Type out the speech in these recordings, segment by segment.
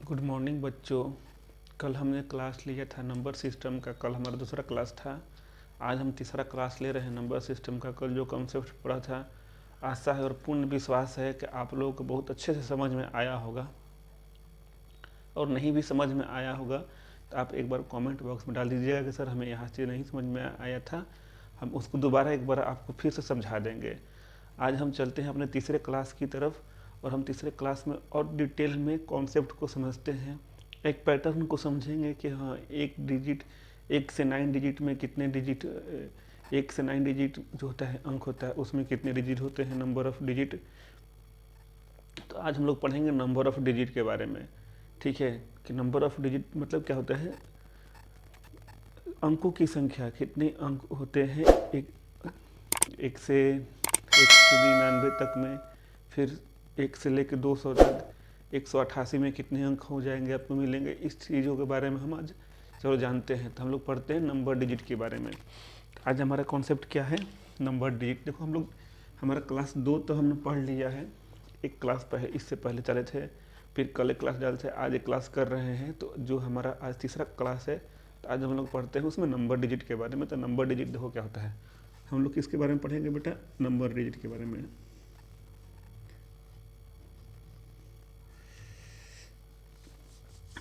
Good morning बच्चों। कल हमने क्लास लिया था नंबर सिस्टम का। कल हमारा दूसरा क्लास था। आज हम तीसरा क्लास ले रहे हैं नंबर सिस्टम का। कल जो कॉन्सेप्ट पढ़ा था, आशा है और पूर्ण विश्वास है कि आप लोगों को बहुत अच्छे से समझ में आया होगा, और नहीं भी समझ में आया होगा तो आप एक बार कमेंट बॉक्स में डाल दीजिएगा कि सर हमें यहाँ से नहीं समझ में आया था, हम उसको दोबारा एक बार आपको फिर से समझा देंगे। आज हम चलते हैं अपने तीसरे क्लास की तरफ, और हम तीसरे क्लास में और डिटेल में कॉन्सेप्ट को समझते हैं, एक पैटर्न को समझेंगे कि हाँ एक डिजिट, 1 से 9 डिजिट में कितने डिजिट, 1 से 9 डिजिट जो होता है अंक होता है उसमें कितने डिजिट होते हैं, नंबर ऑफ डिजिट। तो आज हम लोग पढ़ेंगे नंबर ऑफ डिजिट के बारे में। ठीक है, कि नंबर ऑफ डिजिट मतलब क्या होता है, अंकों की संख्या, कितने अंक होते हैं एक से 199 तक में, फिर 1 से लेकर 200 तक 188 में कितने अंक हो जाएंगे आपको मिलेंगे। इस चीज़ों के बारे में हम आज चलो जानते हैं। तो हम लोग पढ़ते हैं नंबर डिजिट के बारे में। आज हमारा कॉन्सेप्ट क्या है, नंबर डिजिट। देखो हम लोग, हमारा क्लास 2 तो हमने पढ़ लिया है, एक क्लास पहले इससे पहले चले थे, फिर कल एक क्लास डाले थे, आज एक क्लास कर रहे हैं। तो जो हमारा आज तीसरा क्लास है, तो आज हम लोग पढ़ते हैं उसमें नंबर डिजिट के बारे में। तो नंबर डिजिट देखो क्या होता है, हम लोग किसके बारे में पढ़ेंगे बेटा, नंबर डिजिट के बारे में।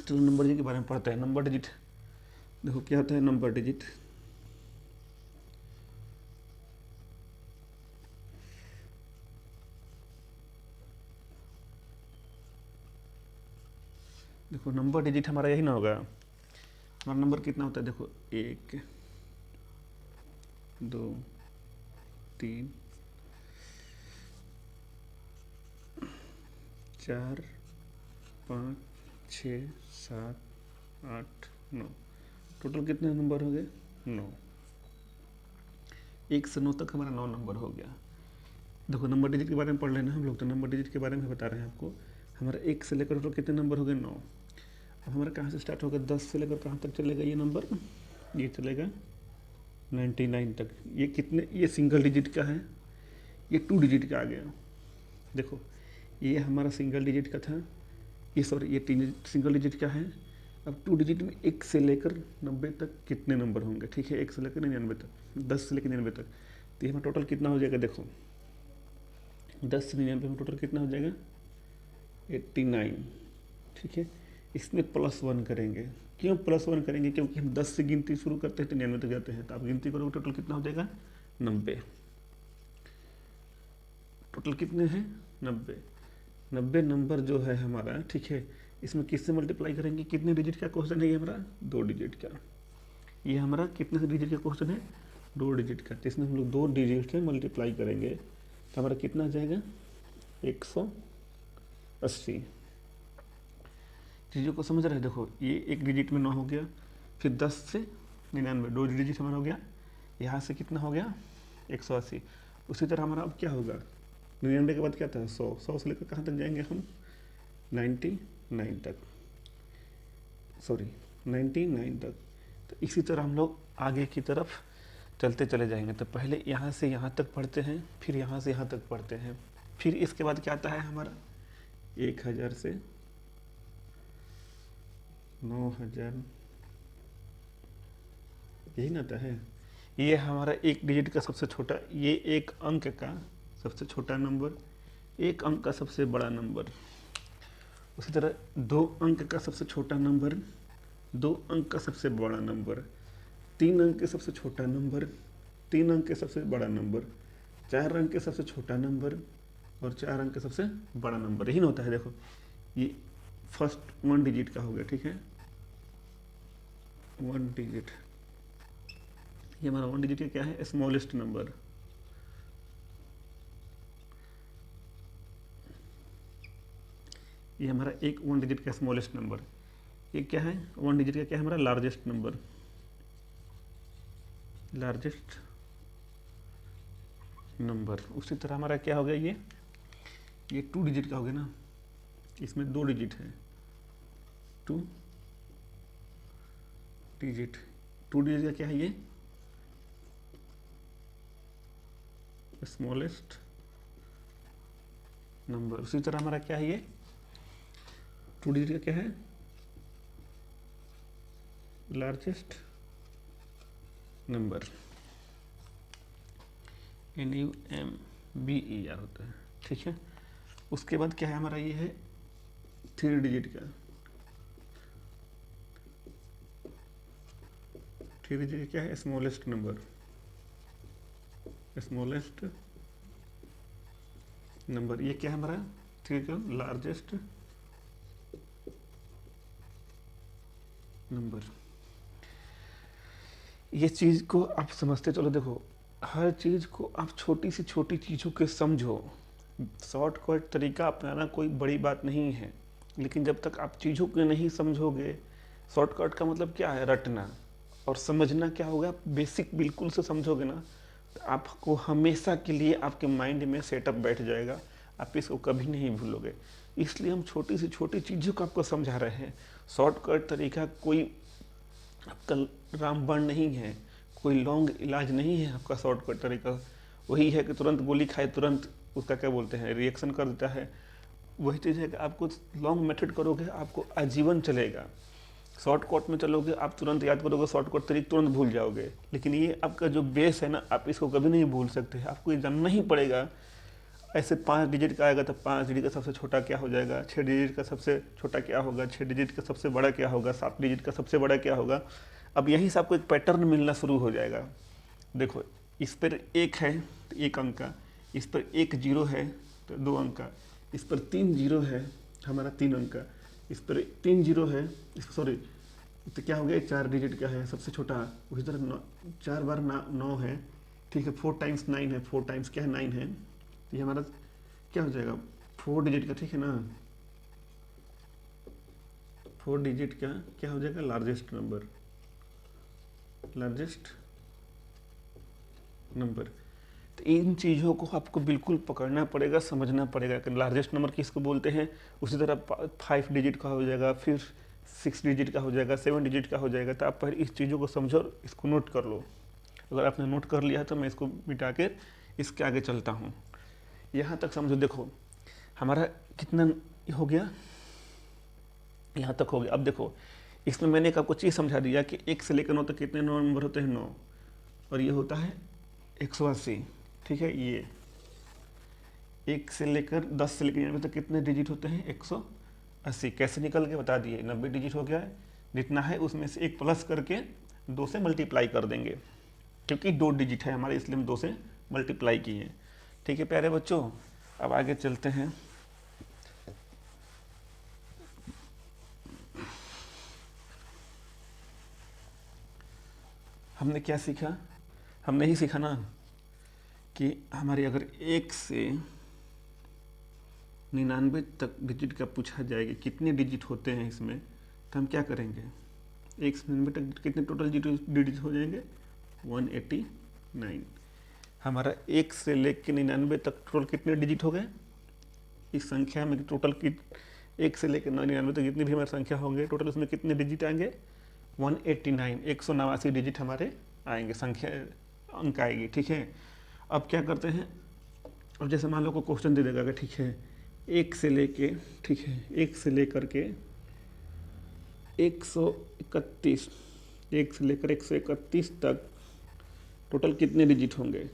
तो नंबर डिजिट के बारे में पढ़ते हैं। नंबर डिजिट देखो क्या होता है, नंबर डिजिट देखो, नंबर डिजिट हमारा यही ना होगा। हमारा नंबर कितना होता है, देखो 1 2 3 4 5 6 7 8 9, टोटल कितने नंबर हो गए, 9। 1 से 9 तक हमारा 9 नंबर हो गया। देखो नंबर डिजिट के बारे में पढ़ लेना हम लोग, तो नंबर डिजिट के बारे में बता रहे हैं आपको। हमारा 1 से लेकर टोटल कितने नंबर हो गए, 9। अब हमारा कहाँ से स्टार्ट होगा, 10 से लेकर कहाँ तक चलेगा ये नंबर, ये चलेगा 99 तक। ये कितने, ये सिंगल डिजिट का है, ये 2 डिजिट का आ गया। देखो ये हमारा सिंगल डिजिट का था, ये सॉरी ये 3 सिंगल डिजिट का है। अब 2 डिजिट में 1 से लेकर 90 तक कितने नंबर होंगे, ठीक है, 1 से लेकर 99 तक, 10 से लेकर 99 तक। तो ये हमारा टोटल कितना हो जाएगा, देखो 10 से 99 में टोटल कितना हो जाएगा, 89। ठीक है, इसमें +1 करेंगे। क्यों +1 करेंगे, क्योंकि हम 10 से गिनती शुरू करते हैं तो 99 तक जाते हैं। तो आप गिनती करोगे टोटल कितना हो जाएगा, 90। टोटल कितने हैं, 90। 90 नंबर जो है हमारा, ठीक है, इसमें किससे मल्टीप्लाई करेंगे, कितने डिजिट का क्वेश्चन है ये हमारा, 2 डिजिट का। ये हमारा कितने डिजिट का क्वेश्चन है, 2 डिजिट का। तो इसमें हम लोग 2 डिजिट से मल्टीप्लाई करेंगे तो हमारा कितना आ जाएगा, 180। चीज़ों को समझ रहे हैं। देखो ये 1 डिजिट में 9 हो गया, फिर 10 से 99, 2 डिजिट हमारा हो गया। यहाँ से कितना हो गया, 180। उसी तरह हमारा अब क्या होगा, 99 के बाद क्या था, 100। 100 से लेकर कहाँ तक जाएंगे हम, 99 तक, सॉरी 99 तक। तो इसी तरह हम लोग आगे की तरफ चलते चले जाएंगे। तो पहले यहाँ से यहाँ तक पढ़ते हैं, फिर यहाँ से यहाँ तक पढ़ते हैं, फिर इसके बाद क्या आता है हमारा, 1000 से 9000, यही ना आता है। ये हमारा 1 डिजिट का सबसे छोटा, ये 1 अंक का सबसे छोटा नंबर, 1 अंक का सबसे बड़ा नंबर। उसी तरह 2 अंक का सबसे छोटा नंबर, 2 अंक का सबसे बड़ा नंबर, 3 अंक के सबसे छोटा नंबर, 3 अंक के सबसे बड़ा नंबर, 4 अंक के सबसे छोटा नंबर, और 4 अंक का सबसे बड़ा नंबर। यही ना होता है। देखो ये फर्स्ट 1 डिजिट का हो गया, ठीक है, 1 डिजिट। ये हमारा 1 डिजिट का क्या है, स्मॉलेस्ट नंबर। ये हमारा 1 डिजिट का स्मॉलेस्ट नंबर। ये क्या है, 1 डिजिट का क्या है हमारा, लार्जेस्ट नंबर, लार्जेस्ट नंबर। उसी तरह हमारा क्या हो गया, ये 2 डिजिट का हो गया ना, इसमें 2 डिजिट है, 2 डिजिट। 2 डिजिट का क्या है, ये स्मॉलेस्ट नंबर। उसी तरह हमारा क्या है, ये 2 डिजिट का क्या है, लार्जेस्ट नंबर, NUMBER होता है, ठीक है। उसके बाद क्या है हमारा, ये है 3 डिजिट का, 3 डिजिट क्या है, स्मॉलेस्ट नंबर, स्मॉलेस्ट नंबर, ये क्या है हमारा 3 का लार्जेस्ट नंबर। ये चीज़ को आप समझते चलो, देखो हर चीज़ को आप छोटी से छोटी चीज़ों के समझो। शॉर्टकट तरीका अपनाना कोई बड़ी बात नहीं है, लेकिन जब तक आप चीज़ों को नहीं समझोगे, शॉर्टकट का मतलब क्या है, रटना, और समझना क्या होगा, बेसिक बिल्कुल से समझोगे ना, तो आपको हमेशा के लिए आपके माइंड में सेटअप बैठ जाएगा, आप इसको कभी नहीं भूलोगे। इसलिए हम छोटी से छोटी चीज़ों को आपको समझा रहे हैं। शॉर्टकट तरीका कोई आपका रामबाण नहीं है, कोई लॉन्ग इलाज नहीं है आपका शॉर्टकट तरीका। वही है कि तुरंत गोली खाए तुरंत उसका क्या बोलते हैं, रिएक्शन कर देता है। वही चीज़ है कि आपको लॉन्ग मेथड करोगे आपको आजीवन चलेगा। शॉर्टकट में चलोगे आप तुरंत याद करोगे, शॉर्टकट तरीका तुरंत भूल जाओगे। लेकिन ये आपका जो बेस है ना, आप इसको कभी नहीं भूल सकते। आपको ये जानना ही पड़ेगा। ऐसे 5 डिजिट का आएगा तो 5 डिजिट का सबसे छोटा क्या हो जाएगा, 6 डिजिट का सबसे छोटा क्या होगा, 6 डिजिट का सबसे बड़ा क्या होगा, 7 डिजिट का सबसे बड़ा क्या होगा। अब यहीं से आपको एक पैटर्न मिलना शुरू हो जाएगा। देखो इस पर 1 है तो 1 अंक का, इस पर 1 जीरो है तो 2 अंक का, इस पर 3 जीरो है हमारा 3 अंक का, इस पर 3 जीरो है, इस सॉरी तो क्या हो गया, 4 डिजिट का है सबसे छोटा। उसी तरह 4 बार 9 है, ठीक है, 4 टाइम्स 9 है, 4 टाइम्स क्या है 9 है, ये हमारा क्या हो जाएगा 4 डिजिट का, ठीक है ना, 4 डिजिट का क्या हो जाएगा, लार्जेस्ट नंबर, लार्जेस्ट नंबर। तो इन चीज़ों को आपको बिल्कुल पकड़ना पड़ेगा, समझना पड़ेगा कि लार्जेस्ट नंबर किसको बोलते हैं। उसी तरह 5 डिजिट का हो जाएगा, फिर 6 डिजिट का हो जाएगा, 7 डिजिट का हो जाएगा। तो आप पहले इस चीज़ों को समझो और इसको नोट कर लो। अगर आपने नोट कर लिया तो मैं इसको मिटा के इसके आगे चलता हूँ। यहाँ तक समझो, देखो हमारा कितना हो गया, यहाँ तक हो गया। अब देखो इसमें मैंने एक आपको चीज़ समझा दिया कि 1 से लेकर 9 तक कितने नंबर होते हैं, 9, और ये होता है 180, ठीक है। ये 1 से लेकर 10 से लेकर 99 तक कितने डिजिट होते हैं, 180। कैसे निकल के बता दिए, 90 डिजिट हो गया है। जितना है उसमें से 1 प्लस करके 2 से मल्टीप्लाई कर देंगे, क्योंकि 2 डिजिट है हमारे, इसलिए हम 2 से मल्टीप्लाई किए। ठीक है प्यारे बच्चों, अब आगे चलते हैं। हमने क्या सीखा, हमने ही सीखा ना कि हमारी अगर 1 से 99 तक डिजिट का पूछा जाएगा कितने डिजिट होते हैं इसमें, तो हम क्या करेंगे, 1 से 99 तक कितने टोटल डिजिट हो जाएंगे, 189। हमारा 1 से लेकर 99 तक टोटल कितने डिजिट हो गए, इस संख्या में टोटल की 1 से लेकर 99 तक जितनी भी हमारी संख्या होंगे टोटल उसमें कितने डिजिट आएंगे, 189, 189 डिजिट हमारे आएंगे, संख्या अंक आएगी। ठीक है, अब क्या करते हैं, अब जैसे मान लो को क्वेश्चन दे देगा कि ठीक है 1 से लेके, ठीक है 1 से लेकर के 131, 1 से लेकर 131 तक टोटल कितने डिजिट होंगे।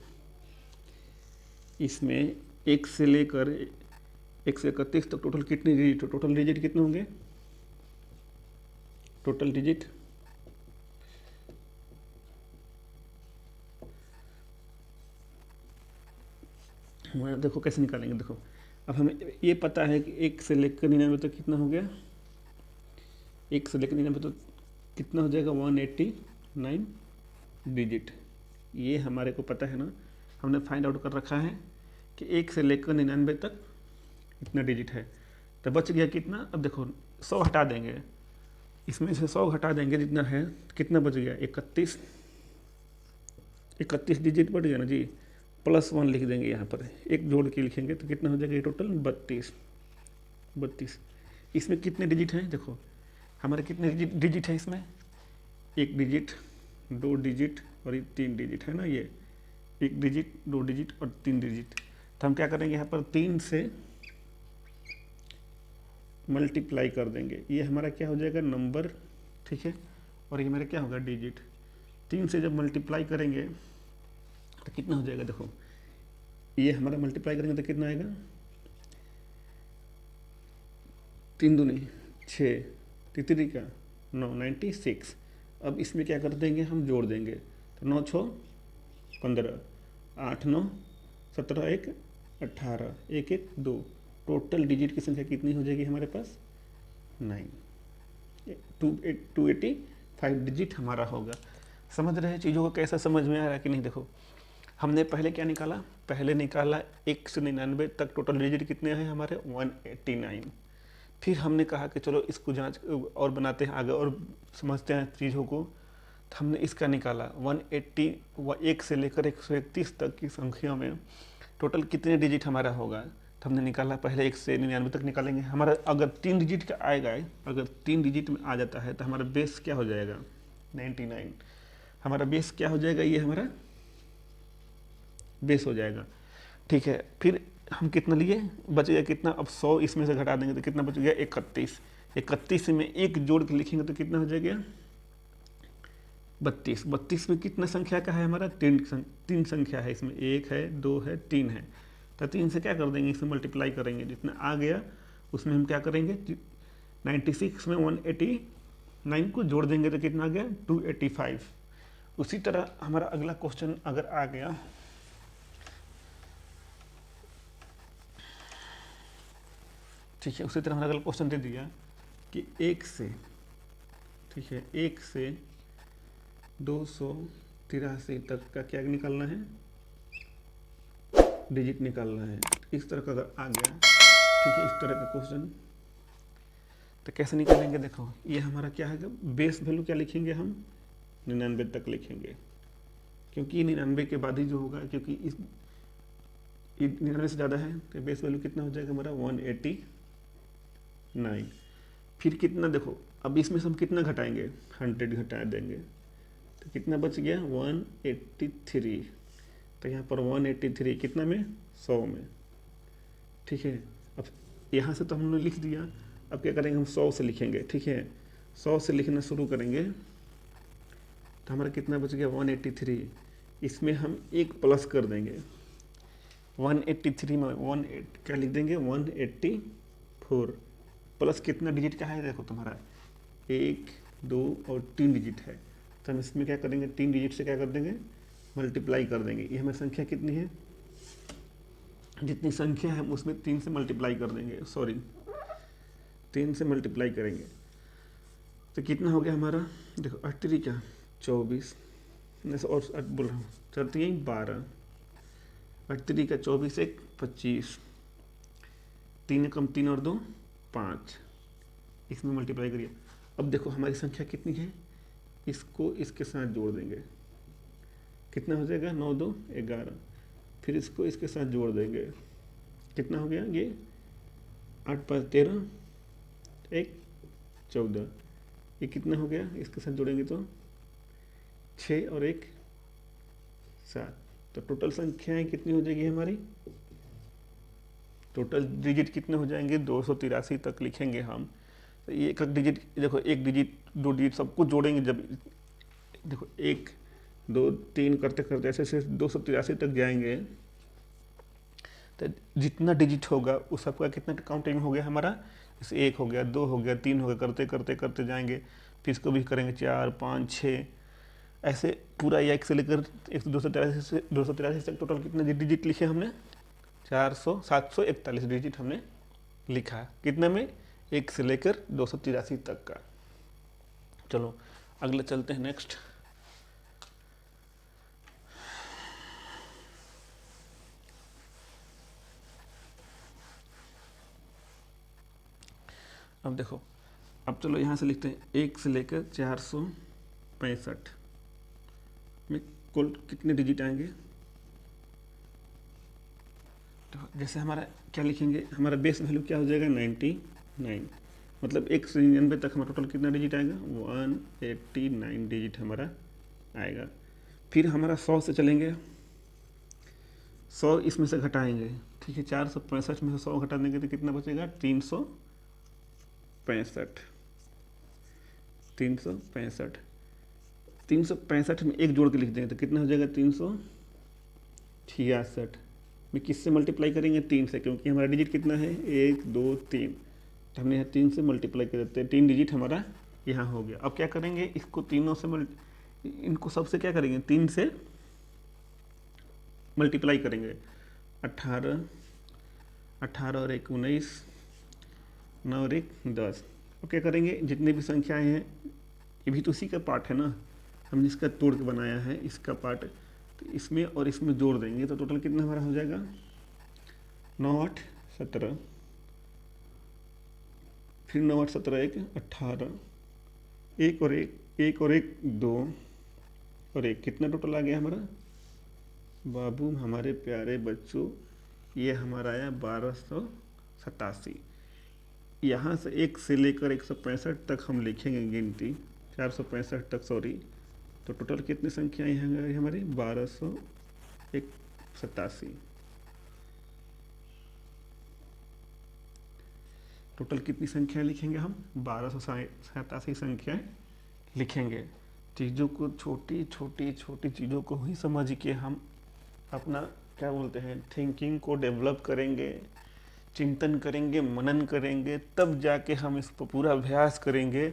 इसमें 1 से लेकर 131 तक टोटल कितने डिजिट, टोटल डिजिट कितने होंगे, टोटल डिजिट हमारा देखो कैसे निकालेंगे। देखो अब हमें ये पता है कि 1 से लेकर 99 तक कितना हो गया, 1 से लेकर 99 तक कितना हो जाएगा, 189 डिजिट। ये हमारे को पता है ना, हमने फाइंड आउट कर रखा है कि 1 से लेकर 99 तक इतना डिजिट है। तो बच गया कितना, अब देखो 100 हटा देंगे, इसमें से 100 घटा देंगे जितना है, कितना बच गया, 31, 31 डिजिट बढ़ गया ना जी, +1 लिख देंगे यहाँ पर, एक जोड़ के लिखेंगे तो कितना हो जाएगा ये टोटल 32। इसमें कितने डिजिट हैं, देखो हमारे कितने डिजिट है इसमें, 1 डिजिट, 2 डिजिट और ये 3 डिजिट है ना, ये 1 डिजिट, 2 डिजिट और 3 डिजिट। तो हम क्या करेंगे यहाँ पर 3 से मल्टीप्लाई कर देंगे, ये हमारा क्या हो जाएगा नंबर, ठीक है, और ये मेरा क्या होगा डिजिट। 3 से जब मल्टीप्लाई करेंगे तो कितना हो जाएगा, देखो ये हमारा मल्टीप्लाई करेंगे तो कितना आएगा, 3 दूनी 6, तितरी का 9, 96। अब इसमें क्या कर देंगे, हम जोड़ देंगे, तो 9 6 15, 8 9 17, 1 18, 1 1 2। टोटल डिजिट की संख्या कितनी हो जाएगी हमारे पास, 9। 285 डिजिट हमारा होगा। समझ रहे हैं चीज़ों को, कैसा समझ में आ रहा है कि नहीं। देखो हमने पहले क्या निकाला, पहले निकाला 1 से 99 तक टोटल डिजिट कितने हैं हमारे, 189। फिर हमने कहा कि चलो इसको जांच और बनाते हैं आगे और समझते हैं चीज़ों को। तो हमने इसका निकाला 180, 1 से लेकर 131 तक की संख्या में टोटल कितने डिजिट हमारा होगा। तो हमने निकाला, पहले 1 से 99 तक निकालेंगे। हमारा अगर 3 डिजिट का आएगा, अगर 3 डिजिट में आ जाता है तो हमारा बेस क्या हो जाएगा, 99। हमारा बेस क्या हो जाएगा, ये हमारा बेस हो जाएगा। ठीक है, फिर हम कितना लिए, बच गया कितना, अब 100 इसमें से घटा देंगे तो कितना बच गया, 31। 31 में एक जोड़ के लिखेंगे तो कितना हो जाएगा, 32। 32 में कितना संख्या का है हमारा, 3 संख्या है इसमें, 1 है 2 है 3 है। तो 3 से क्या कर देंगे, इसमें मल्टीप्लाई करेंगे, जितना आ गया उसमें हम क्या करेंगे, 96 में 189 को जोड़ देंगे तो कितना आ गया, 285। उसी तरह हमारा अगला क्वेश्चन अगर आ गया, ठीक है, उसी तरह हमारा अगला क्वेश्चन दे दिया कि 1 से, ठीक है, 1 से 283 तक का क्या निकालना है, डिजिट निकालना है। इस तरह का अगर आ गया, ठीक है, इस तरह का क्वेश्चन, तो कैसे निकालेंगे, देखो ये हमारा क्या है, बेस वैल्यू क्या लिखेंगे हम, 99 तक लिखेंगे, क्योंकि 99 के बाद ही जो होगा, क्योंकि इस 99 से ज़्यादा है तो बेस वैल्यू कितना हो जाएगा हमारा, 189। फिर कितना, देखो अब इसमें से हम कितना घटाएंगे, 100 घटा देंगे तो कितना बच गया, 183। तो यहाँ पर 183 कितना में, 100 में। ठीक है, अब यहाँ से तो हमने लिख दिया, अब क्या करेंगे, हम 100 से लिखेंगे। ठीक है, 100 से लिखना शुरू करेंगे तो हमारा कितना बच गया, 183। इसमें हम एक प्लस कर देंगे, 183 में 18 क्या लिख देंगे, 184 प्लस कितना डिजिट का है, देखो तुम्हारा 1 2 और 3 डिजिट है, तो हम इसमें क्या करेंगे, 3 डिजिट से क्या कर देंगे, मल्टीप्लाई कर देंगे। ये हमें संख्या कितनी है, जितनी संख्या है उसमें 3 से मल्टीप्लाई कर देंगे, सॉरी 3 से मल्टीप्लाई करेंगे तो कितना हो गया हमारा, देखो 8 क्या 24, और बोल रहा हूँ 4 12, 8 का 24 1 25, 3 कम 3 और 2 5, इसमें मल्टीप्लाई करिए। अब देखो हमारी संख्या कितनी है, इसको इसके साथ जोड़ देंगे, कितना हो जाएगा, 9 2 11। फिर इसको इसके साथ जोड़ देंगे, कितना हो गया, ये 8 5 13 1 14, ये कितना हो गया, इसके साथ जोड़ेंगे तो 6 और 1 7। तो टोटल संख्याएं कितनी हो जाएगी हमारी, टोटल डिजिट कितने हो जाएंगे, 283 तक लिखेंगे हम। तो ये एक डिजिट, देखो एक डिजिट 2 डिजिट सबको जोड़ेंगे, जब देखो 1 2 3 करते करते ऐसे ऐसे 283 तक जाएंगे, तो जितना डिजिट होगा उस सबका कितना काउंटिंग हो गया हमारा, जैसे 1 हो गया 2 हो गया 3 हो गया, करते करते करते जाएंगे। फिर इसको भी करेंगे 4 5 6, ऐसे पूरा 1 से लेकर 283 तक टोटल कितने डिजिट लिखे हमने, 741 डिजिट हमने लिखा, कितने में, 1 से लेकर 283 तक का। चलो अगले चलते हैं नेक्स्ट। अब देखो, अब चलो यहाँ से लिखते हैं 1 से लेकर 465 में कुल कितने डिजिट आएंगे। तो जैसे हमारा क्या लिखेंगे, हमारा बेस वैल्यू क्या हो जाएगा, 99, मतलब 1 से 99 तक हमारा टोटल कितना डिजिट आएगा, 189 डिजिट हमारा आएगा। फिर हमारा 100 से चलेंगे, 100 इसमें से घटाएंगे, ठीक है, 465 में से 100 घटा देंगे तो कितना बचेगा, 365। 365 में एक जोड़ के लिख देंगे तो कितना हो जाएगा 366 में किससे मल्टीप्लाई करेंगे 3 से, क्योंकि हमारा डिजिट कितना है 1 2 3, तो हमने यहाँ 3 से मल्टीप्लाई कर देते हैं, 3 डिजिट हमारा यहाँ हो गया। अब क्या करेंगे इसको तीनों से इनको सबसे क्या करेंगे 3 से मल्टीप्लाई करेंगे। 18 और 1 19, 9 और 1 10। अब क्या करेंगे जितने भी संख्याएं हैं ये भी तो उसी का पार्ट है ना, हमने इसका तोड़ के बनाया है इसका पार्ट, तो इसमें और इसमें जोड़ देंगे तो टोटल कितना हमारा हो जाएगा 9 8 17, फिर 9 8 17 1 18, 1 और 1 2 और 1, कितना टोटल आ गया हमारा बाबू हमारे प्यारे बच्चों, ये हमारा आया 1287। यहाँ से 1 से लेकर 165 तक हम लिखेंगे गिनती, 465 तक सॉरी, तो टोटल कितनी संख्याएं हैं हमारी 1287। टोटल कितनी संख्याएं लिखेंगे हम 1287 संख्याएं लिखेंगे। चीज़ों को छोटी चीज़ों को ही समझ के हम अपना क्या बोलते हैं थिंकिंग को डेवलप करेंगे, चिंतन करेंगे, मनन करेंगे, तब जाके हम इस पर पूरा अभ्यास करेंगे।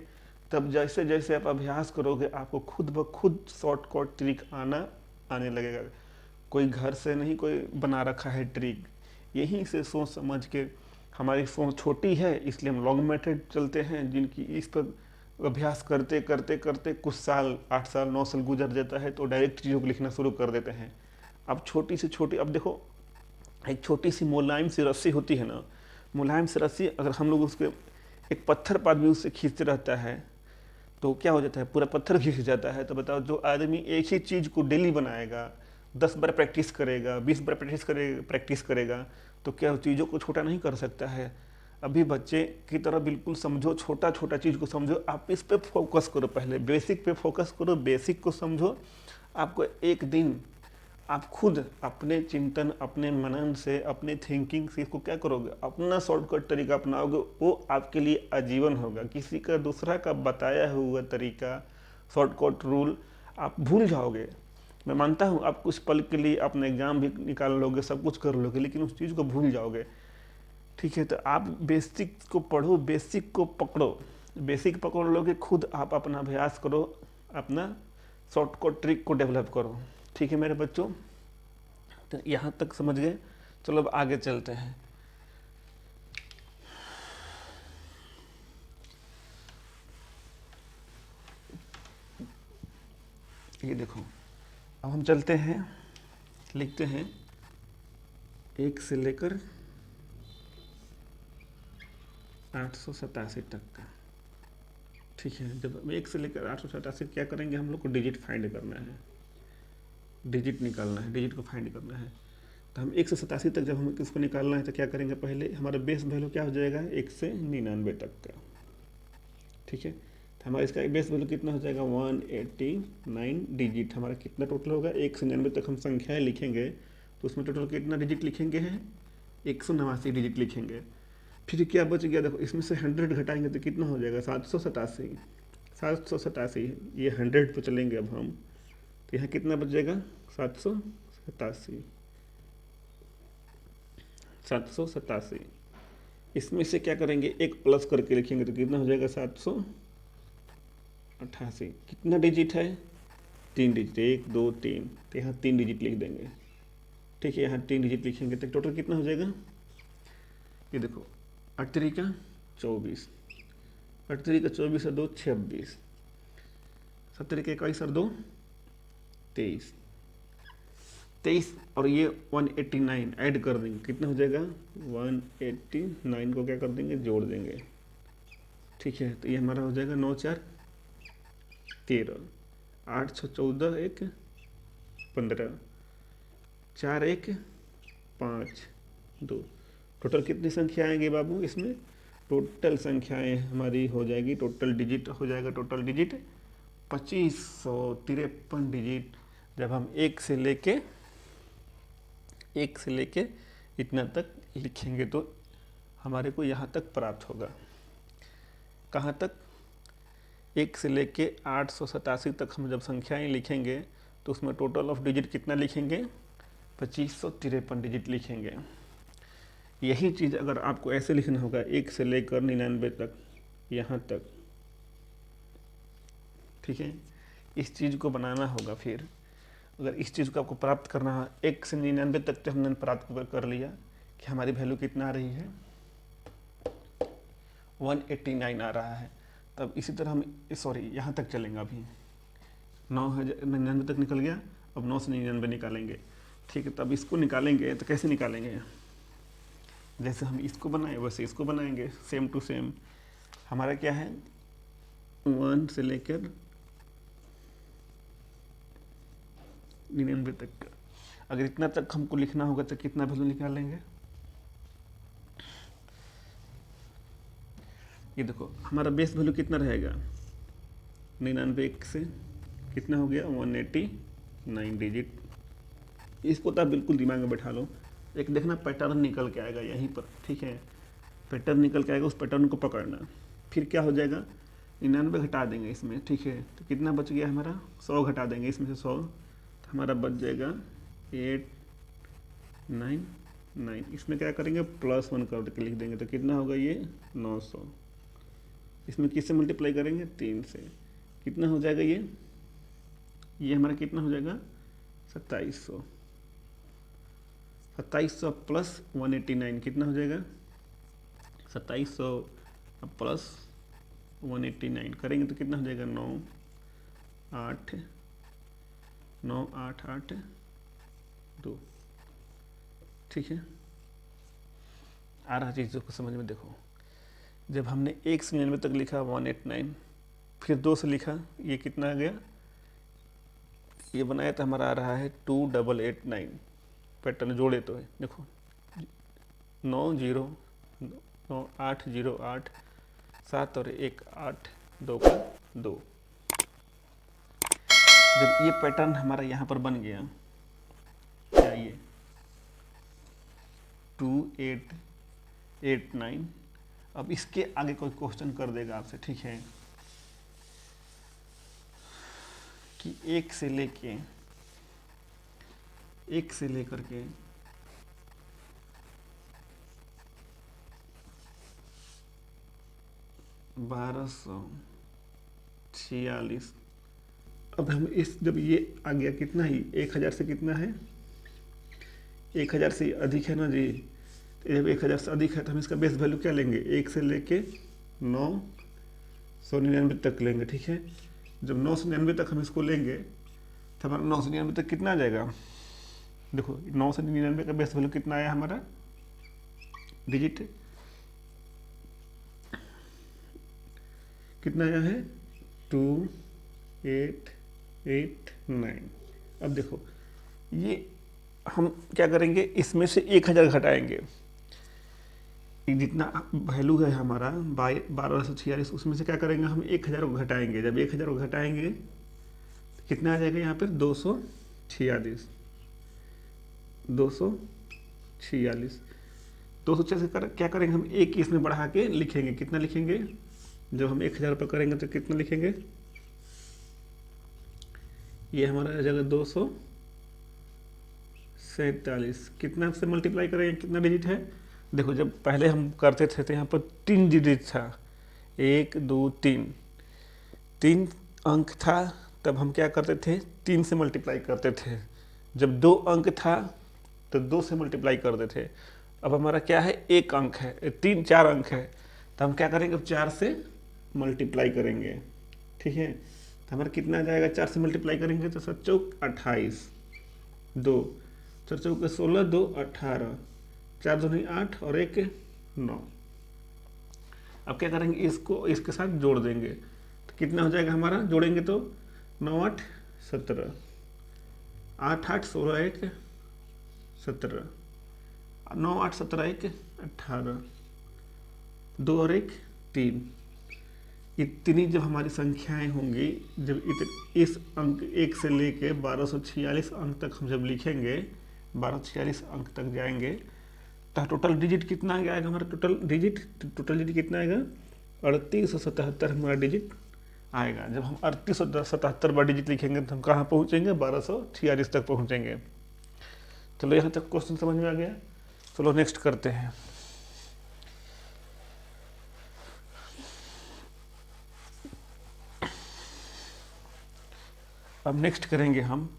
तब जैसे जैसे आप अभ्यास करोगे आपको खुद ब खुद शॉर्टकट ट्रिक आने लगेगा। कोई घर से नहीं कोई बना रखा है ट्रिक, यहीं से सोच समझ के, हमारी सोच छोटी है इसलिए हम लॉन्ग मेथड चलते हैं, जिनकी इस पर अभ्यास करते करते करते कुछ साल 8 साल 9 साल गुजर जाता है तो डायरेक्ट चीज़ों को लिखना शुरू कर देते हैं। अब छोटी से छोटी, अब देखो एक छोटी सी मुलायम सी रस्सी होती है ना, मुलायम सी रस्सी अगर हम लोग उसके एक पत्थर पर भी उससे खींचते रहता है तो क्या हो जाता है पूरा पत्थर खींच जाता है। तो बताओ जो आदमी एक ही चीज़ को डेली बनाएगा, 10 बार प्रैक्टिस करेगा, 20 बार प्रैक्टिस करेगा तो क्या चीज़ों को छोटा नहीं कर सकता है। अभी बच्चे की तरह बिल्कुल समझो, छोटा चीज़ को समझो, आप इस पे फोकस करो, पहले बेसिक पे फोकस करो, बेसिक को समझो। आपको एक दिन आप खुद अपने चिंतन, अपने मनन से, अपने थिंकिंग से इसको क्या करोगे, अपना शॉर्टकट तरीका अपनाओगे, वो आपके लिए आजीवन होगा। किसी का दूसरा का बताया हुआ तरीका, शॉर्टकट रूल आप भूल जाओगे। मैं मानता हूँ आप कुछ पल के लिए अपना एग्जाम भी निकाल लोगे, सब कुछ कर लोगे, लेकिन उस चीज़ को भूल जाओगे। ठीक है, तो आप बेसिक को पढ़ो, बेसिक को पकड़ो, बेसिक पकड़ लोगे खुद आप अपना अभ्यास करो, अपना शॉर्टकट ट्रिक को डेवलप करो। ठीक है मेरे बच्चों, तो यहाँ तक समझ गए। चलो अब आगे चलते हैं। ये देखो अब हम चलते हैं, लिखते हैं 1 से लेकर 887 तक का। ठीक है, जब 1 से लेकर 887 क्या करेंगे, हम लोग को डिजिट फाइंड करना है, डिजिट निकालना है, डिजिट को फाइंड करना है। तो हम 187 तक जब हमें इसको निकालना है तो क्या करेंगे, पहले हमारा बेस वैल्यू क्या हो जाएगा 1 से 99 तक का। ठीक है, तो हमारा इसका बेस वैल्यू कितना हो जाएगा 189 डिजिट। हमारा कितना टोटल होगा 1 से 99 तक हम संख्याएं लिखेंगे तो उसमें टोटल कितना डिजिट लिखेंगे हैं 189 डिजिट लिखेंगे। फिर क्या बच गया, देखो इसमें से 100 घटाएंगे तो कितना हो जाएगा 787। ये 100 पर चलेंगे अब हम, तो यहाँ कितना बच जाएगा 787। इसमें से क्या करेंगे एक प्लस करके लिखेंगे तो कितना हो जाएगा 788। कितना डिजिट है 3 डिजिट, 1 2 3, तो यहाँ 3 डिजिट लिख देंगे। ठीक है, यहाँ 3 डिजिट लिखेंगे तो टोटल कितना हो जाएगा, ये देखो 8 तरीका 24, 8 तरीका 24 और 2 26, 7 तरीका 21 और 2 23 और ये 189 ऐड कर देंगे, कितना हो जाएगा 189 को क्या कर देंगे जोड़ देंगे। ठीक है, तो ये हमारा हो जाएगा 9 4 13, 8 6 14 1 15, 4 1 5 2। टोटल कितनी संख्या आएंगी बाबू इसमें, टोटल संख्याएं हमारी हो जाएगी, टोटल डिजिट हो जाएगा, टोटल डिजिट 2553 डिजिट। जब हम 1 से लेके इतना तक लिखेंगे तो हमारे को यहाँ तक प्राप्त होगा। कहाँ तक 1 से लेके 887 तक हम जब संख्याएं लिखेंगे तो उसमें टोटल ऑफ डिजिट कितना लिखेंगे, 2553 डिजिट लिखेंगे। यही चीज़ अगर आपको ऐसे लिखना होगा 1 से लेकर 99 तक, यहाँ तक, ठीक है, इस चीज़ को बनाना होगा। फिर अगर इस चीज़ को आपको प्राप्त करना है 1 से 99 तक, तो हमने प्राप्त कर लिया कि हमारी वैल्यू कितना आ रही है, 189 आ रहा है। तब इसी तरह हम यहाँ तक चलेंगे। अभी 999 तक निकल गया, अब 9 से 99 निकालेंगे, ठीक है। तब इसको निकालेंगे तो कैसे निकालेंगे, जैसे हम इसको बनाए वैसे इसको बनाएंगे, सेम टू सेम। हमारा क्या है, 1 से लेकर 99 तक। अगर इतना तक हमको लिखना होगा तो कितना वैल्यू निकालेंगे, ये देखो हमारा बेस वैल्यू कितना रहेगा, 99 से कितना हो गया, 189 डिजिट। इसको तो आप बिल्कुल दिमाग में बैठा लो। एक देखना पैटर्न निकल के आएगा यहीं पर, ठीक है, पैटर्न निकल के आएगा, उस पैटर्न को पकड़ना। फिर क्या हो जाएगा, 99 घटा देंगे इसमें, ठीक है, तो कितना बच गया हमारा, 100 घटा देंगे इसमें से 100, तो हमारा बच जाएगा 899। इसमें क्या करेंगे, +1 कर के लिख देंगे, तो कितना होगा ये 900। इसमें किससे मल्टीप्लाई करेंगे, 3 से, कितना हो जाएगा ये हमारा कितना हो जाएगा, 2700। 2700 प्लस 189 कितना हो जाएगा, 2700 प्लस 189 करेंगे तो कितना हो जाएगा, 9882। ठीक है, आ रहा चीज़ों को समझ में। देखो जब हमने 1 से 99 तक लिखा 189, फिर 2 से लिखा, ये कितना आ गया, ये बनाया तो हमारा आ रहा है 2889। पैटर्न जोड़े तो है, देखो 90808 7 और 1 8 2 का 2। जब ये पैटर्न हमारा यहाँ पर बन गया, क्या ये 2889, अब इसके आगे कोई क्वेश्चन कर देगा आपसे, ठीक है, कि 1 से लेकर के 1246। अब हम इस जब ये आ गया कितना ही 1000 से कितना है, 1000 से अधिक है ना जी, जब 1000 से अधिक है तो हम इसका बेस वैल्यू क्या लेंगे, 1 से लेके 999 तक लेंगे, ठीक है। जब 999 तक हम इसको लेंगे तो हमारा 999 तक कितना आ जाएगा, देखो 999 का बेस वैल्यू कितना आया हमारा, डिजिट कितना आया है, 2889। अब देखो ये हम क्या करेंगे, इसमें से 1000 घटाएंगे, जितना वैल्यू है हमारा 1246, उसमें से क्या करेंगे हम 1000 को घटाएंगे। जब 1000 को घटाएंगे तो कितना आ जाएगा यहाँ पर 246। 246 से क्या करेंगे हम, एक इसमें बढ़ा के लिखेंगे, कितना लिखेंगे, जब हम 1000 पर करेंगे तो कितना लिखेंगे, ये हमारा आ जाएगा 247। कितना से मल्टीप्लाई करेंगे, कितना डिजिट है, देखो जब पहले हम करते थे तो यहाँ पर 3 डिजिट था, 1 2 3 अंक था, तब हम क्या करते थे, 3 से मल्टीप्लाई करते थे। जब 2 अंक था तो 2 से मल्टीप्लाई करते थे। अब हमारा क्या है, 1 अंक है, 4 अंक है, तो हम क्या करेंगे, अब 4 से मल्टीप्लाई करेंगे, ठीक है। तो हमारा कितना आ जाएगा, 4 से मल्टीप्लाई करेंगे तो 7 चौक 28, 2 4 चौक 16, 2 18, 4 2 8 और 1 9। अब क्या करेंगे, इसको इसके साथ जोड़ देंगे तो कितना हो जाएगा हमारा, जोड़ेंगे तो 9 8 17, 8 8 16 1 17, 9 8 17 1 18, 2 और 1 3। इतनी जब हमारी संख्याएं होंगी, जब इस अंक 1 से लेके 1246 अंक तक हम जब लिखेंगे, 1246 अंक तक जाएंगे तो टोटल डिजिट कितना आएगा हमारा, टोटल डिजिट कितना आएगा, 3877 हमारा डिजिट आएगा। जब हम 3877 बार डिजिट लिखेंगे तो हम कहाँ पहुँचेंगे, 1246 तक पहुँचेंगे। चलो यहाँ तक क्वेश्चन समझ में आ गया। चलो नेक्स्ट करते हैं। अब नेक्स्ट करेंगे हम,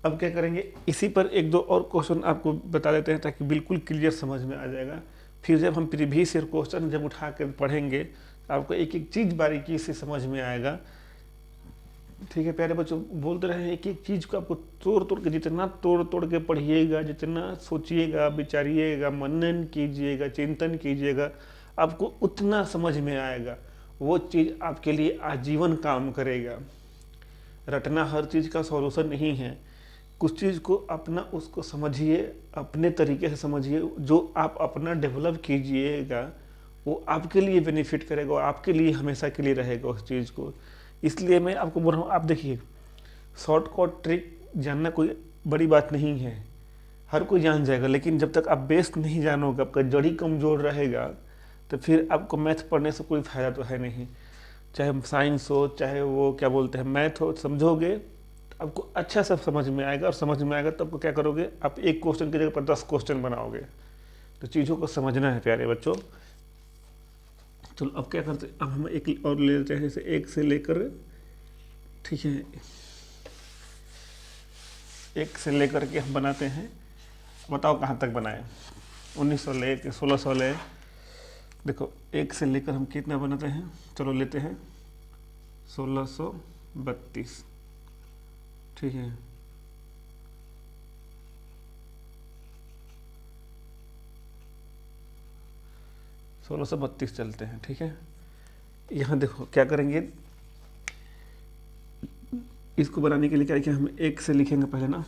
अब क्या करेंगे, इसी पर एक दो और क्वेश्चन आपको बता देते हैं ताकि बिल्कुल क्लियर समझ में आ जाएगा। फिर जब हम प्रीवियस ईयर क्वेश्चन जब उठा कर पढ़ेंगे तो आपको एक एक चीज़ बारीकी से समझ में आएगा। ठीक है प्यारे बच्चों, बोलते रहे एक एक चीज़ को आपको तोड़ तोड़ के, जितना तोड़ तोड़ के पढ़िएगा, जितना सोचिएगा, विचारिएगा, मनन कीजिएगा, चिंतन कीजिएगा, आपको उतना समझ में आएगा। वो चीज़ आपके लिए आजीवन काम करेगा। रटना हर चीज़ का सॉल्यूशन नहीं है। कुछ चीज़ को अपना उसको समझिए, अपने तरीके से समझिए, जो आप अपना डेवलप कीजिएगा वो आपके लिए बेनिफिट करेगा, वो आपके लिए हमेशा के लिए रहेगा उस चीज़ को। इसलिए मैं आपको बोल रहा हूँ, आप देखिए, शॉर्टकट ट्रिक जानना कोई बड़ी बात नहीं है, हर कोई जान जाएगा, लेकिन जब तक आप बेस नहीं जानोगे, आपका जड़ी कमज़ोर रहेगा, तो फिर आपको मैथ पढ़ने से कोई फ़ायदा तो है नहीं। चाहे साइंस हो, चाहे वो क्या बोलते हैं मैथ हो, समझोगे तो आपको अच्छा सा समझ में आएगा, और समझ में आएगा तो आपको क्या करोगे, आप एक क्वेश्चन की जगह पर 10 क्वेश्चन बनाओगे। तो चीज़ों को समझना है प्यारे बच्चों। चलो अब क्या करते हैं, अब हम एक और ले लेते हैं, जैसे एक से लेकर, ठीक है, एक से लेकर के हम बनाते हैं। बताओ कहाँ तक बनाए, 1900 ले के 1600 ले। देखो एक से लेकर हम कितना बनाते हैं, चलो लेते हैं 1632, ठीक है। सोलह सौ बत्तीस चलते हैं, ठीक है। यहाँ देखो क्या करेंगे, इसको बनाने के लिए क्या किया, हम एक से लिखेंगे पहले ना,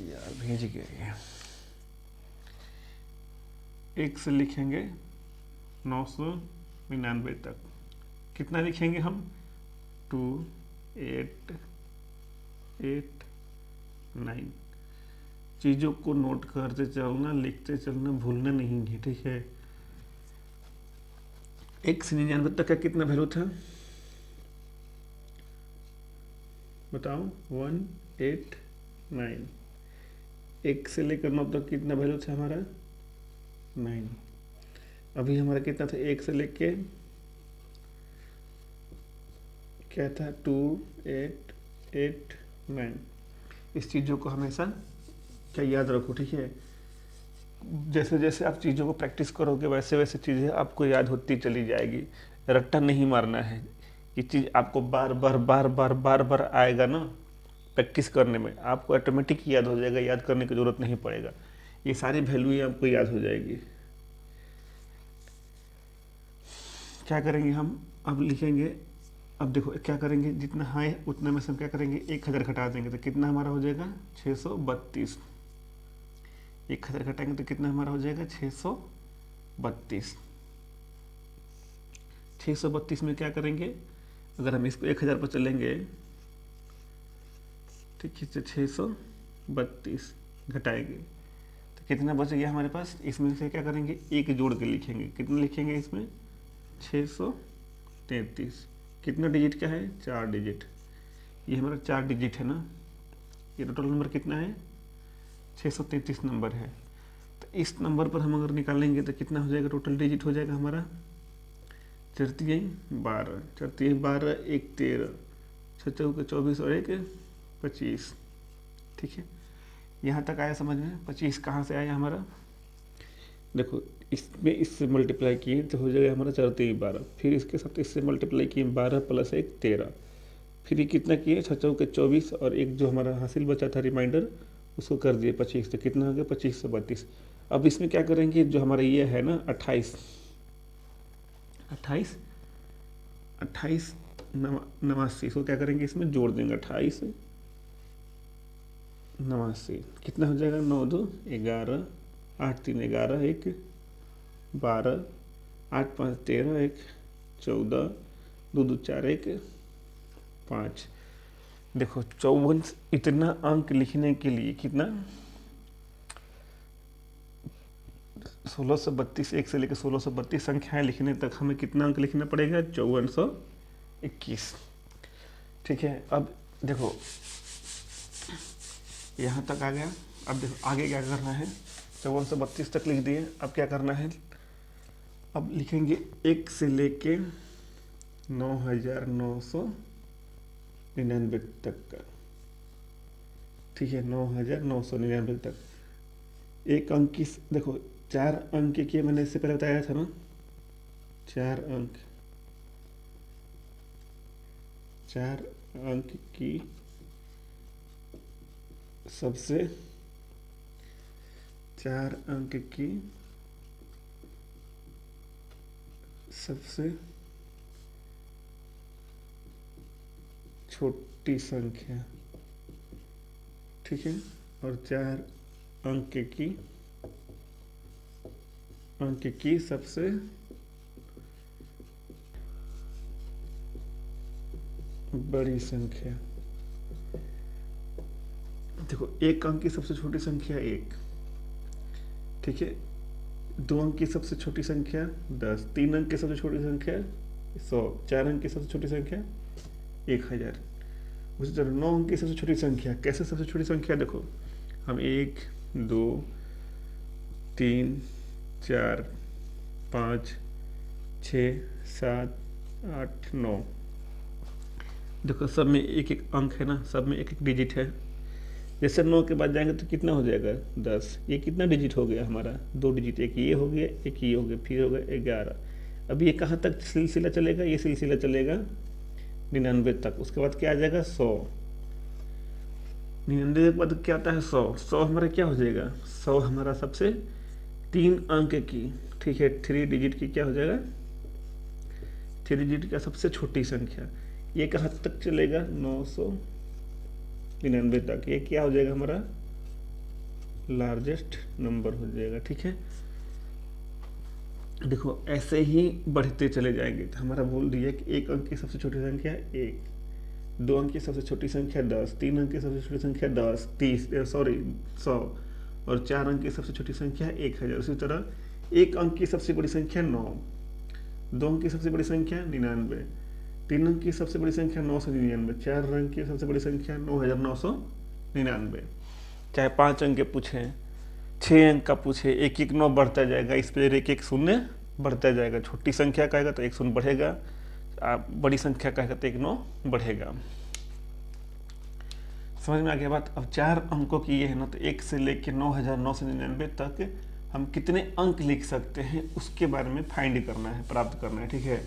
यार भेज गए, एक से लिखेंगे 999 तक। कितना लिखेंगे हम, 2889। चीज़ों को नोट करते चलना, लिखते चलना, भूलना नहीं है, ठीक है। एक से 99 तक का कितना वैल्यू था बताओ, 189। एक से लेकर 9 तक कितना वैल्यू था हमारा, 9। अभी हमारा कितना था, एक से लेके क्या था, 2889। इस चीज़ों को हमेशा क्या याद रखो, ठीक है। जैसे जैसे आप चीज़ों को प्रैक्टिस करोगे वैसे वैसे चीज़ें आपको याद होती चली जाएगी। रट्टा नहीं मारना है, ये चीज़ आपको बार बार बार बार बार बार आएगा ना, प्रैक्टिस करने में आपको ऑटोमेटिक याद हो जाएगा, याद करने की ज़रूरत नहीं पड़ेगा, ये सारी वैल्यू आपको याद हो जाएगी। क्या करेंगे हम, अब लिखेंगे, अब देखो क्या करेंगे, जितना है उतना में से हम क्या करेंगे, 1000 घटा देंगे तो कितना हमारा हो जाएगा, 632। 1000 घटाएंगे तो कितना हमारा हो जाएगा, 632। 632 में क्या करेंगे, अगर हम इसको 1000 पर चलेंगे, ठीक है, तो 632 घटाएंगे तो कितना बच गया हमारे पास। इसमें से क्या करेंगे, एक जोड़ के लिखेंगे, कितना लिखेंगे इसमें, 633। कितना डिजिट का है, 4 डिजिट, ये हमारा 4 डिजिट है ना। ये टोटल नंबर कितना है, 633 नंबर है। तो इस नंबर पर हम अगर निकालेंगे तो कितना हो जाएगा, टोटल डिजिट हो जाएगा हमारा 4 तिहाई 12, 4 तिहाई 12, 1 13, 6 चौके 24 और 1 25, ठीक है। यहाँ तक आया समझ में। 25 कहाँ से आया हमारा, देखो इसमें इससे मल्टीप्लाई किए तो हो जाएगा हमारा 4 तिहाई 12, फिर इसके साथ इससे मल्टीप्लाई किए 12 + 1 13, फिर ये कितना किए, 6 चौके 24 और एक जो हमारा हासिल बचा था रिमाइंडर उसको कर दिए 25, तो कितना हो गया 2532। अब इसमें क्या करेंगे, जो हमारा ये है ना 28 89, इसको क्या करेंगे, इसमें जोड़ देंगे 28 89, कितना हो जाएगा, 9 2 11, 8 3 11, 1 12, 8 5 13, 1 14, 2 2 4, 1 5। देखो 54 इतना अंक लिखने के लिए कितना, 1632 एक से लेकर 1632 संख्याएं लिखने तक हमें कितना अंक लिखना पड़ेगा? 5421। ठीक है, अब देखो यहाँ तक आ गया। अब देखो आगे क्या करना है, 5432 तक लिख दिए। अब क्या करना है, अब लिखेंगे 1 से लेके 9999 तक का। ठीक है, 9999 तक एक अंक की, देखो 4 अंक के मैंने इससे पहले बताया था ना, 4 अंक की सबसे 4 अंक की सबसे छोटी संख्या। ठीक है, और 4 अंक की सबसे बड़ी संख्या। देखो 1 अंक की सबसे छोटी संख्या 1, ठीक है, 2 अंक की सबसे छोटी संख्या 10, 3 अंक की सबसे छोटी संख्या 100, 4 अंक की सबसे छोटी संख्या 1000। उसी तरह 9 अंक की सबसे छोटी संख्या। कैसे सबसे छोटी संख्या? देखो हम 1 2 3 4 5 6 7 8 9, देखो सब में एक एक अंक है ना, सब में एक एक डिजिट है। जैसे 9 के बाद जाएंगे तो कितना हो जाएगा? 10। ये कितना डिजिट हो गया हमारा? 2 डिजिट, एक ये हो गया, एक ये हो गया, फिर हो गया 11। अब ये कहाँ तक सिलसिला चलेगा? ये सिलसिला चलेगा 99 तक। उसके बाद क्या आ जाएगा? 100। 99 के बाद क्या आता है? 100। 100 हमारा क्या हो जाएगा? 100 हमारा सबसे 3 अंक की, ठीक है, 3 डिजिट की क्या हो जाएगा? 3 डिजिट का सबसे छोटी संख्या। ये कहाँ तक चलेगा? 999 तक। ये क्या हो जाएगा? हमारा लार्जेस्ट नंबर हो जाएगा। ठीक है, देखो ऐसे ही बढ़ते चले जाएंगे। तो हमारा बोल दिया कि 1 अंक की सबसे छोटी संख्या 1, 2 अंक की सबसे छोटी संख्या 10, 3 अंक की सबसे छोटी संख्या 100, और 4 अंक की सबसे छोटी संख्या 1000। उसी तरह 1 अंक की सबसे बड़ी संख्या 9, 2 अंक की सबसे बड़ी संख्या 99, 3 अंक की सबसे बड़ी संख्या 999, 4 अंक की सबसे बड़ी संख्या 9999। चाहे 5 अंक के पूछे, 6 अंक का पूछे, 1 1 9 बढ़ता जाएगा। इस पर 1 1 शून्य बढ़ता जाएगा। छोटी संख्या कहेगा तो 1 शून्य बढ़ेगा, आप बड़ी संख्या कहेगा तो 1 9 बढ़ेगा। समझ में आ गया बात? अब 4 अंकों की ये है ना, तो 1 से लेकर 9999 तक हम कितने अंक लिख सकते हैं उसके बारे में फाइंड करना है, प्राप्त करना है। ठीक है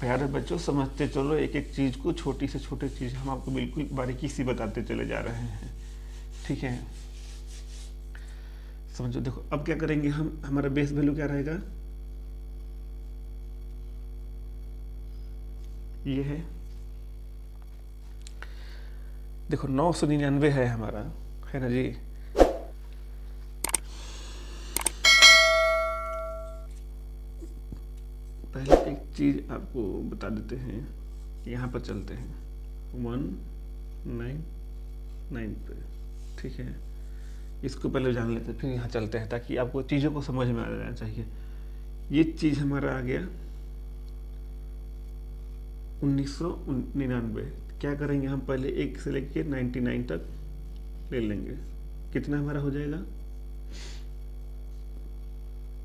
प्यारे बच्चों, समझते चलो एक एक चीज को, छोटी से छोटी चीज हम आपको बिल्कुल बारीकी से बताते चले जा रहे हैं। ठीक है, समझो। देखो अब क्या करेंगे हम, हमारा बेस वैल्यू क्या रहेगा? ये है, देखो 999 है हमारा, है ना जी। पहले एक चीज आपको बता देते हैं, यहाँ पर चलते हैं 199 पे। ठीक है, इसको पहले जान लेते हैं, फिर यहाँ चलते हैं, ताकि आपको चीज़ों को समझ में आ जाना चाहिए। ये चीज़ हमारा आ गया 1999। क्या करेंगे हम? पहले 1 से लेके 99 तक ले लेंगे। कितना हमारा हो जाएगा?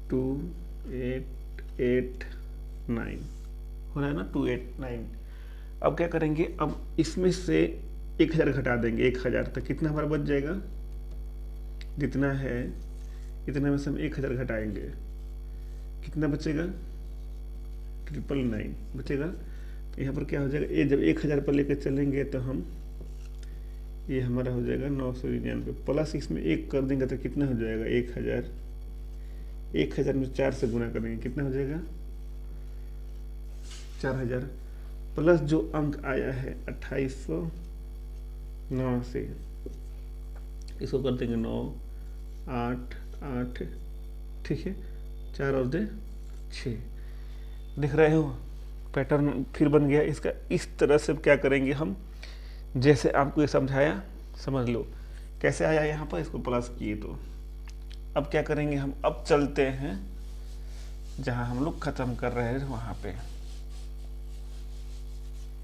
2889 हो रहा है ना, 289। अब क्या करेंगे? अब इसमें से 1000 घटा देंगे 1000 तक। कितना हमारा बच जाएगा? जितना है इतना में से हम 1000 घटाएंगे, कितना बचेगा? 999 बचेगा। तो यहाँ पर क्या हो जाएगा? ये जब 1000 पर लेकर चलेंगे तो हम, ये हमारा हो जाएगा 999 प्लस इसमें 1 कर देंगे तो कितना हो जाएगा? 1000। 1000 में 4 से गुना करेंगे, कितना हो जाएगा? 4000 प्लस जो अंक आया है 2889, इसको कर देंगे 9 8 8। ठीक है, 4 और 2 6। दिख रहे हो पैटर्न फिर बन गया इसका। इस तरह से क्या करेंगे हम, जैसे आपको ये समझाया, समझ लो कैसे आया यहाँ पर, इसको प्लस किए तो। अब क्या करेंगे हम, अब चलते हैं जहां हम लोग खत्म कर रहे थे वहां पे।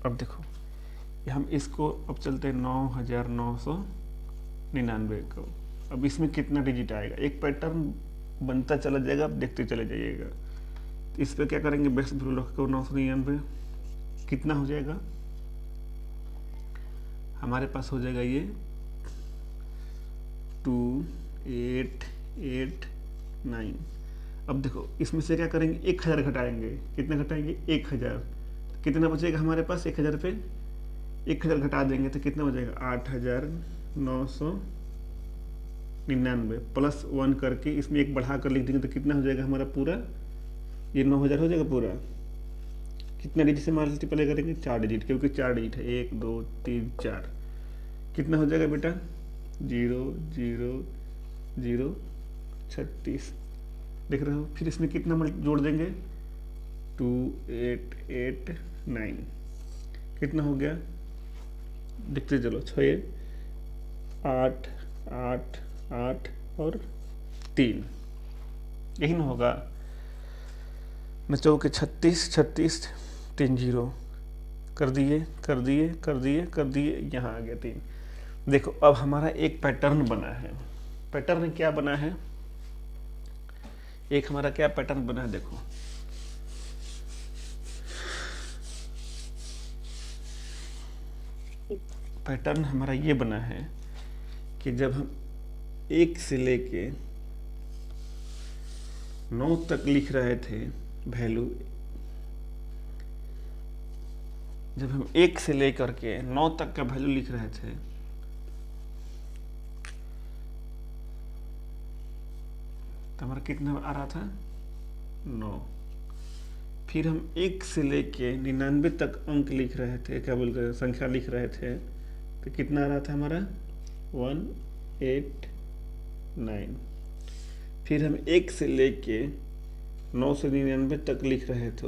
अब देखो हम इसको अब चलते हैं 9999 को। अब इसमें कितना डिजिट आएगा, एक पैटर्न बनता चला जाएगा, आप देखते चले जाइएगा। तो इस पर क्या करेंगे, बेस वैल्यू रखकर 999 कितना हो जाएगा हमारे पास, हो जाएगा ये 2889। अब देखो इसमें से क्या करेंगे, 1000 घटाएंगे, कितना घटाएंगे 1000, कितना बचेगा हमारे पास 1000 पे, 1000 घटा देंगे तो कितना बचेगा 8999 प्लस 1 करके इसमें एक बढ़ा कर लिख देंगे तो कितना हो जाएगा हमारा पूरा, ये 9000 हो जाएगा पूरा। कितना डिजिट से मल्टीप्लाई करेंगे, 4 डिजिट, क्योंकि 4 डिजिट है, 1 2 3 4। कितना हो जाएगा बेटा 00036, देख रहे हो। फिर इसमें कितना जोड़ देंगे 2889, कितना हो गया देखते चलो, 6 8 8 8 और 3, यही ना होगा न, चौके 36 36 3 0 कर दिए कर दिए कर दिए कर दिए, यहाँ आ गया 3। देखो अब हमारा एक पैटर्न बना है। पैटर्न क्या बना है, एक हमारा क्या पैटर्न बना है, देखो पैटर्न हमारा ये बना है कि जब हम 1 से लेके 9 तक लिख रहे थे वैल्यू, जब हम 1 से लेकर के 9 तक का वैल्यू लिख रहे थे तो हमारा कितना आ रहा था 9। फिर हम 1 से लेके 99 तक अंक लिख रहे थे, क्या बोलते हैं संख्या लिख रहे थे, तो कितना आ रहा था हमारा 189। फिर हम 1 से लेके 9 से 99 तक लिख रहे थे,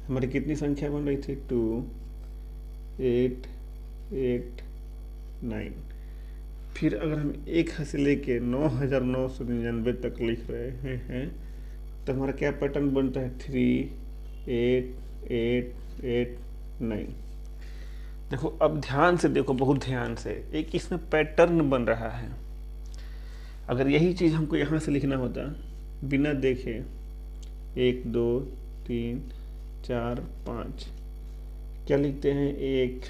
हमारी कितनी संख्या बन रही थी 2889। फिर अगर हम 1 से लेके 9999 तक लिख रहे हैं तो हमारा क्या पैटर्न बनता है 38889। देखो अब ध्यान से देखो, बहुत ध्यान से, एक इसमें पैटर्न बन रहा है। अगर यही चीज़ हमको यहाँ से लिखना होता बिना देखे 1 2 3 4 5, क्या लिखते हैं 1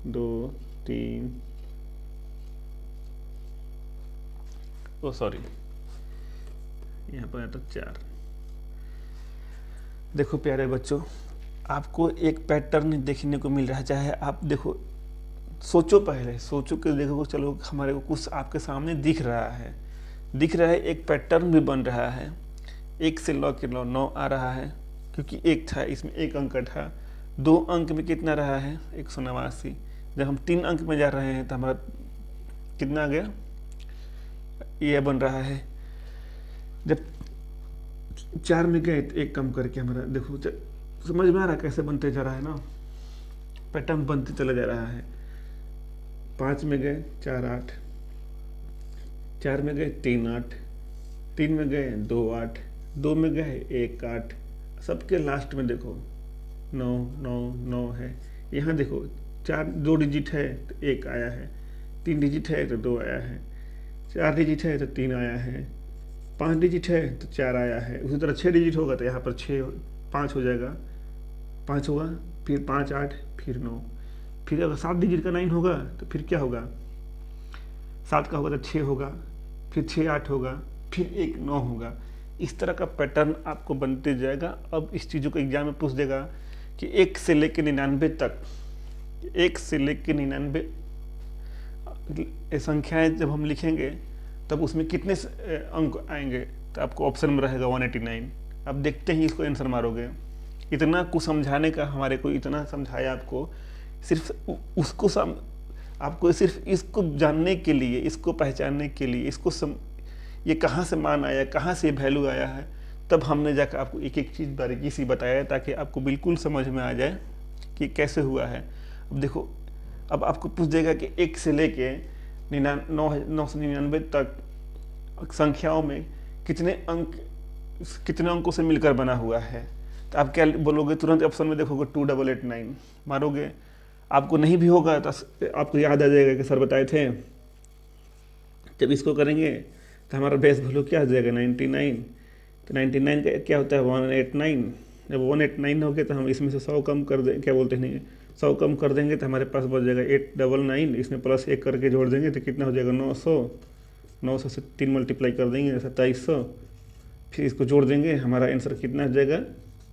2 3, ओ सॉरी यहाँ पर आता 4। देखो प्यारे बच्चों, आपको एक पैटर्न देखने को मिल रहा है। चाहे आप देखो, सोचो, पहले सोचो कि देखो चलो हमारे को कुछ आपके सामने दिख रहा है, एक पैटर्न भी बन रहा है। 1 से लॉ के लॉ 9 आ रहा है, क्योंकि 1 था, इसमें 1 अंक था। 2 अंक में कितना रहा है 189। जब हम 3 अंक में जा रहे हैं तो हमारा कितना आ गया, यह बन रहा है। जब 4 में गए तो 1 कम करके हमारा, देखो समझ में आ रहा है कैसे बनते जा रहा है ना, पैटर्न बनते चला जा रहा है। 5 में गए 4 8, 4 में गए 3 8, 3 में गए 2 8, 2 में गए 1 8, सबके लास्ट में देखो 9 9 9 है। यहाँ देखो 2 डिजिट है तो 1 आया है, 3 डिजिट है तो 2 आया है, 4 डिजिट है तो 3 आया है, 5 डिजिट है तो 4 आया है। उसी तरह 6 डिजिट होगा तो यहाँ पर 5 हो जाएगा, 5 होगा, फिर 5 8, फिर 9। फिर अगर 7 डिजिट का 9 होगा तो फिर क्या होगा, 7 का होगा तो 6 होगा, फिर 6 8 होगा, फिर 1 9 होगा। इस तरह का पैटर्न आपको बनते जाएगा। अब इस चीज़ों को एग्जाम में पूछ देगा कि 1 से लेकर 99 तक, 1 से लेकर 99 संख्याएं जब हम लिखेंगे तब उसमें कितने अंक आएंगे, तो आपको ऑप्शन में रहेगा 189। अब देखते ही इसको आंसर मारोगे। इतना कुछ समझाने का, हमारे को इतना समझाया आपको, सिर्फ उसको आपको सिर्फ इसको जानने के लिए, इसको पहचानने के लिए, ये कहाँ से मान आया, कहाँ से वैल्यू आया है, तब हमने जाकर आपको एक एक चीज़ बारीकी से बताया ताकि आपको बिल्कुल समझ में आ जाए कि कैसे हुआ है। अब देखो, अब आपको पूछ देगा कि 1 से लेके 999 तक संख्याओं में कितने अंकों से मिलकर बना हुआ है। तो आप क्या बोलोगे, तुरंत ऑप्शन में देखोगे 2889 मारोगे, आपको नहीं भी होगा तो आपको याद आ जाएगा कि सर बताए थे। जब इसको करेंगे तो हमारा बेस वैल्यू क्या आ जाएगा 99। तो 99 का क्या होता है 189। जब 189 हो गया तो हम इसमें से 100 कम कर दें, क्या बोलते हैं 100 कम कर देंगे तो हमारे पास बच जाएगा 899। इसमें प्लस 1 करके जोड़ देंगे तो कितना हो जाएगा 900। 900 से 3 मल्टीप्लाई कर देंगे 2700, फिर इसको जोड़ देंगे, हमारा आंसर कितना आ जाएगा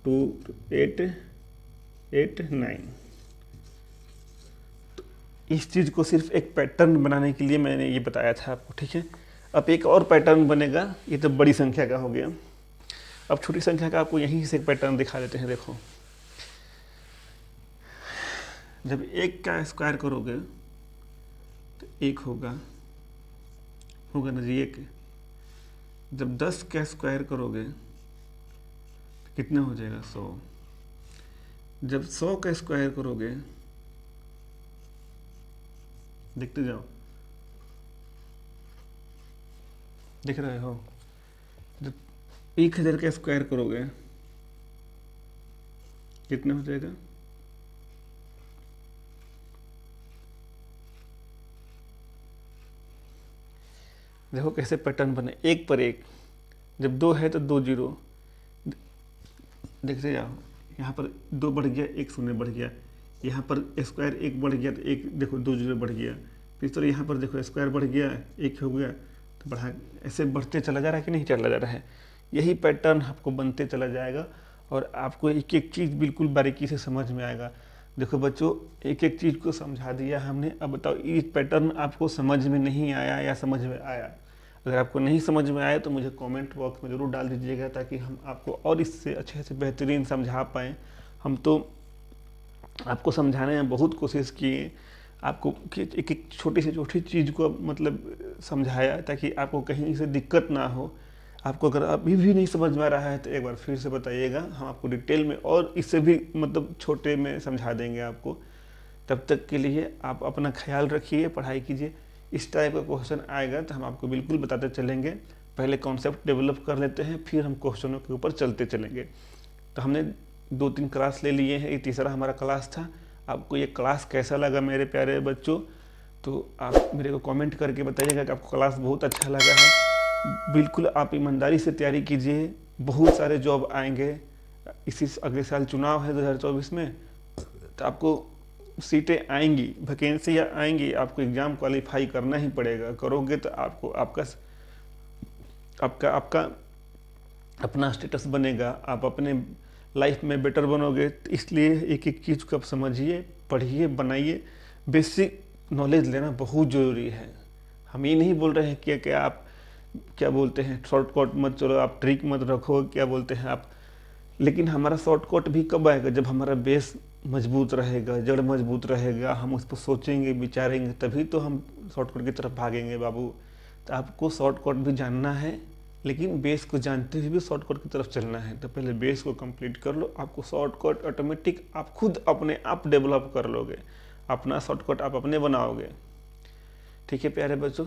2889। तो इस चीज़ को सिर्फ एक पैटर्न बनाने के लिए मैंने ये बताया था आपको, ठीक है। अब एक और पैटर्न बनेगा, ये तो बड़ी संख्या का हो गया। अब छोटी संख्या का आपको यहीं से एक पैटर्न दिखा देते हैं। देखो, जब 1 का स्क्वायर करोगे तो 1 होगा ना जी 1। जब 10 का स्क्वायर करोगे तो कितना हो जाएगा 100। जब 100 का स्क्वायर करोगे, देखते जाओ, देख रहे हो, जब 1000 का स्क्वायर करोगे कितना हो जाएगा, देखो कैसे पैटर्न बने, एक पर एक। जब 2 है तो 2 जीरो, देखते जाओ, यहाँ पर 2 बढ़ गया, 1 शून्य बढ़ गया, यहाँ पर स्क्वायर 1 बढ़ गया तो 1 देखो 2 जीरो बढ़ गया, इस तरह यहाँ पर देखो स्क्वायर बढ़ गया 1 हो गया, तो बढ़ा, ऐसे बढ़ते चला जा रहा है कि नहीं चला जा रहा है। यही पैटर्न आपको बनते चला जाएगा और आपको एक एक चीज़ बिल्कुल बारीकी से समझ में आएगा। देखो बच्चों, एक एक चीज़ को समझा दिया हमने। अब बताओ ये पैटर्न आपको समझ में नहीं आया या समझ में आया। अगर आपको नहीं समझ में आया तो मुझे कमेंट बॉक्स में ज़रूर डाल दीजिएगा, ताकि हम आपको और इससे अच्छे से बेहतरीन समझा पाएँ। हम तो आपको समझाने में बहुत कोशिश किए, आपको एक एक छोटी से छोटी चीज़ को मतलब समझाया, ताकि आपको कहीं से दिक्कत ना हो। आपको अगर अभी भी नहीं समझ में आ रहा है तो एक बार फिर से बताइएगा, हम आपको डिटेल में और इससे भी मतलब छोटे में समझा देंगे आपको। तब तक के लिए आप अपना ख्याल रखिए, पढ़ाई कीजिए। इस टाइप का क्वेश्चन आएगा तो हम आपको बिल्कुल बताते चलेंगे। पहले कॉन्सेप्ट डेवलप कर लेते हैं, फिर हम क्वेश्चनों के ऊपर चलते चलेंगे। तो हमने 2-3 क्लास ले लिए हैं, ये तीसरा हमारा क्लास था। आपको ये क्लास कैसा लगा मेरे प्यारे बच्चों, तो आप मेरे को कमेंट करके बताइएगा कि आपको क्लास बहुत अच्छा लगा है। बिल्कुल आप ईमानदारी से तैयारी कीजिए, बहुत सारे जॉब आएंगे। इसी अगले साल चुनाव है 2024 में, तो आपको सीटें आएंगी, वैकेंसियाँ आएंगी, आपको एग्ज़ाम क्वालिफाई करना ही पड़ेगा। करोगे तो आपको आपका अपना स्टेटस बनेगा, आप अपने लाइफ में बेटर बनोगे। तो इसलिए एक एक चीज़ को आप समझिए, पढ़िए, बनाइए। बेसिक नॉलेज लेना बहुत ज़रूरी है। हम ये नहीं बोल रहे हैं कि आप क्या बोलते हैं शॉर्टकट मत चलो, आप ट्रिक मत रखो, क्या बोलते हैं आप। लेकिन हमारा शॉर्टकट भी कब आएगा, जब हमारा बेस मजबूत रहेगा, जड़ मजबूत रहेगा, हम उस पर सोचेंगे विचारेंगे, तभी तो हम शॉर्टकट की तरफ भागेंगे बाबू। तो आपको शॉर्टकट भी जानना है, लेकिन बेस को जानते हुए भी शॉर्टकट की तरफ चलना है। तो पहले बेस को कंप्लीट कर लो, आपको शॉर्टकट ऑटोमेटिक आप खुद अपने आप डेवलप कर लोगे, अपना शॉर्टकट आप अपने बनाओगे। ठीक है प्यारे बच्चों।